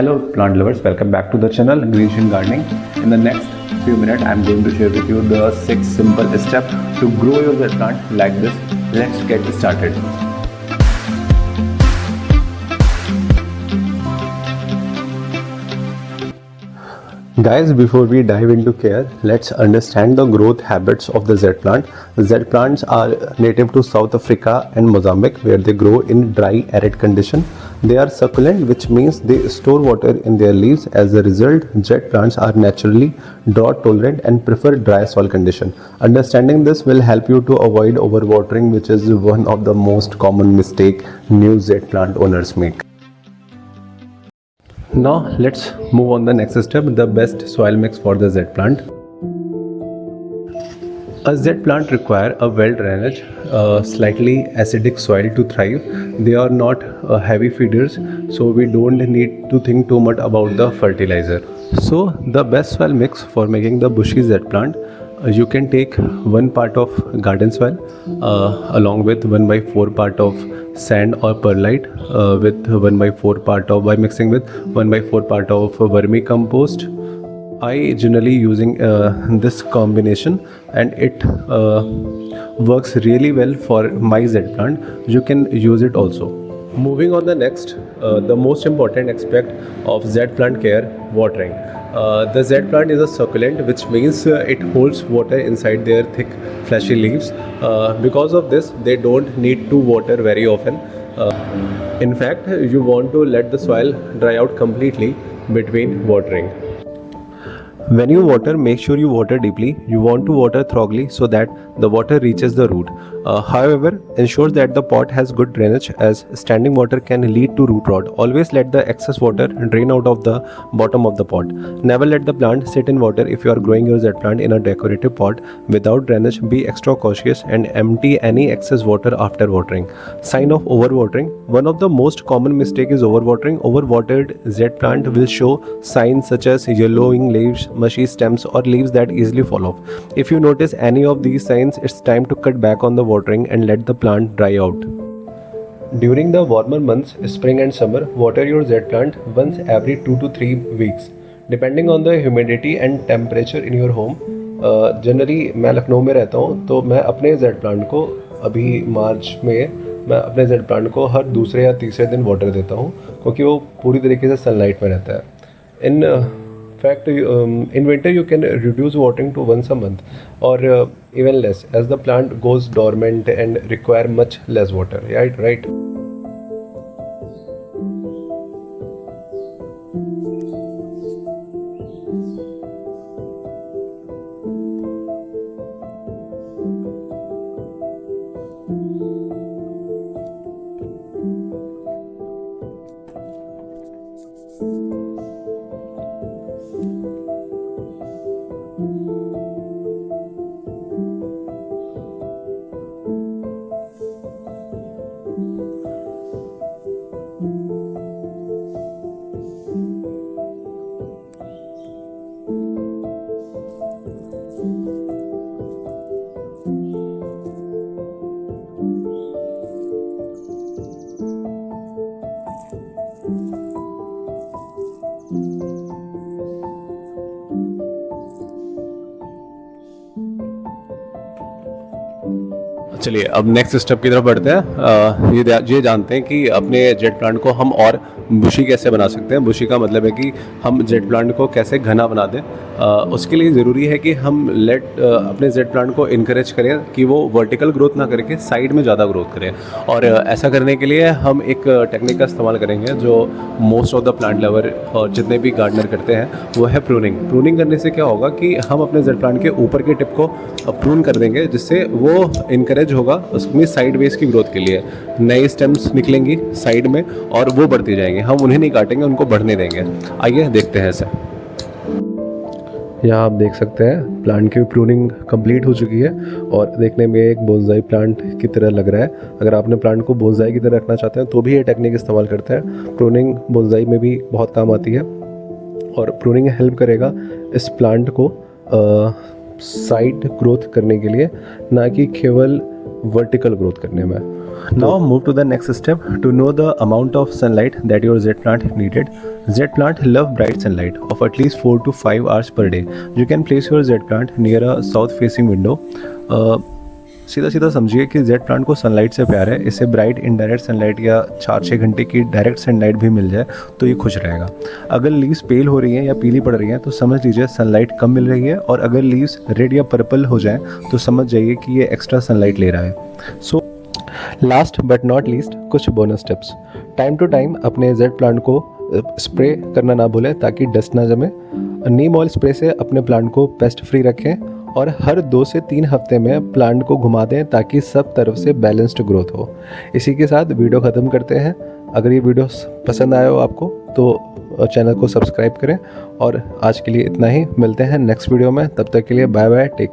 Hello plant lovers, welcome back to the channel Green Gardening. In the next few minutes I am going to share with you the 6 simple steps to grow your plant like this. Let's get started. Guys, before we dive into care, let's understand the growth habits of the Z plant. Z plants are native to South Africa and Mozambique, where they grow in dry, arid condition. They are succulent, which means they store water in their leaves. As a result, Z plants are naturally drought tolerant and prefer dry soil condition. Understanding this will help you to avoid overwatering, which is one of the most common mistake new Z plant owners make. Now let's move on the next step, the best soil mix for the Z plant. A Z plant require a well drainage, slightly acidic soil to thrive. They are not heavy feeders, so we don't need to think too much about the fertilizer. So the best soil mix for making the bushy Z plant, you can take 1 part of garden soil along with 1/4 part of sand or perlite with 1/4 part of, by mixing with 1/4 part of vermicompost. I generally using this combination and it works really well for my Z plant. You can use it also. Moving on the next, the most important aspect of Z plant care, watering. The Z plant is a succulent, which means it holds water inside their thick fleshy leaves. Because of this, they don't need to water very often. In fact, you want to let the soil dry out completely between watering. When you water, make sure you water deeply. You want to water thoroughly so that the water reaches the root. However, ensure that the pot has good drainage, as standing water can lead to root rot. Always let the excess water drain out of the bottom of the pot. Never let the plant sit in water if you are growing your Z plant in a decorative pot without drainage. Be extra cautious and empty any excess water after watering. Sign of overwatering. One of the most common mistake is overwatering. Overwatered Z plant will show signs such as yellowing leaves, mushy stems, or leaves that easily fall off. If you notice any of these signs, it's time to cut back on the watering and let the plant dry out. During the warmer months, spring and summer, water your Z plant once every 2 to 3 weeks, depending on the humidity and temperature in your home. Generally मैं लखनऊ में रहता हूँ, तो मैं अपने Z plant को अभी मार्च में मैं अपने Z प्लांट को हर दूसरे या तीसरे दिन वाटर देता हूँ, क्योंकि वो पूरी तरीके से सनलाइट में रहता है. इन fact, in winter you can reduce watering to once a month or even less, as the plant goes dormant and require much less water. Right. चलिए अब नेक्स्ट स्टेप की तरफ बढ़ते हैं. ये जानते हैं कि अपने जेट प्लांट को हम और बुशी कैसे बना सकते हैं. बुशी का मतलब है कि हम जेट प्लांट को कैसे घना बना दें. उसके लिए ज़रूरी है कि हम अपने जेट प्लांट को इनकरेज करें कि वो वर्टिकल ग्रोथ ना करके साइड में ज़्यादा ग्रोथ करें. और ऐसा करने के लिए हम एक टेक्निक का इस्तेमाल करेंगे जो most of the plant lover और जितने भी गार्डनर करते हैं, वो है प्रूनिंग. प्रूनिंग करने से क्या होगा कि हम अपने जेट प्लांट के ऊपर के टिप को प्रून कर देंगे, जिससे वो इनकरेज होगा उसमें साइड वेज की ग्रोथ के लिए. नई स्टेम्स निकलेंगी साइड में और वो बढ़ती जाएंगी. हम उन्हें नहीं काटेंगे, उनको बढ़ने देंगे. आइए देखते हैं ऐसे. यहाँ आप देख सकते हैं प्लांट की प्रूनिंग कंप्लीट हो चुकी है और देखने में एक बोनसाई प्लांट की तरह लग रहा है. अगर आपने प्लांट को बोनसाई की तरह रखना चाहते हैं तो भी ये टेक्निक इस्तेमाल करते हैं. प्रूनिंग बोनसाई में भी बहुत काम आती है और प्रूनिंग हेल्प करेगा इस प्लांट को साइड ग्रोथ करने के लिए, ना कि केवल वर्टिकल ग्रोथ करने में. Now move to the next step to know the amount of sunlight that your Z plant needed. Z plant love bright sunlight of at least 4 to 5 hours per day. You can place your Z plant near a south facing window. सीधा सीधा समझिए कि Z plant को sunlight से प्यार है. इसे bright indirect sunlight या 4-6 घंटे की डायरेक्ट सनलाइट भी मिल जाए तो ये खुश रहेगा. अगर लीव्स पेल हो रही हैं या पीली पड़ रही हैं तो समझ लीजिए सनलाइट कम मिल रही है, और अगर लीव्स रेड या पर्पल हो जाएं तो समझ जाइए कि ये एक्स्ट्रा सनलाइट ले रहा है. So last but not least कुछ bonus tips. Time to time अपने Z प्लांट को स्प्रे करना ना भूलें ताकि डस्ट ना जमे. नीम ऑयल स्प्रे से अपने प्लांट को पेस्ट फ्री रखें, और हर 2 से 3 हफ्ते में प्लांट को घुमा दें ताकि सब तरफ से बैलेंस्ड ग्रोथ हो. इसी के साथ वीडियो ख़त्म करते हैं. अगर ये वीडियो पसंद आया हो आपको तो चैनल को सब्सक्राइब करें, और आज के लिए इतना ही. मिलते हैं नेक्स्ट वीडियो में. तब तक के लिए बाय बाय, टेक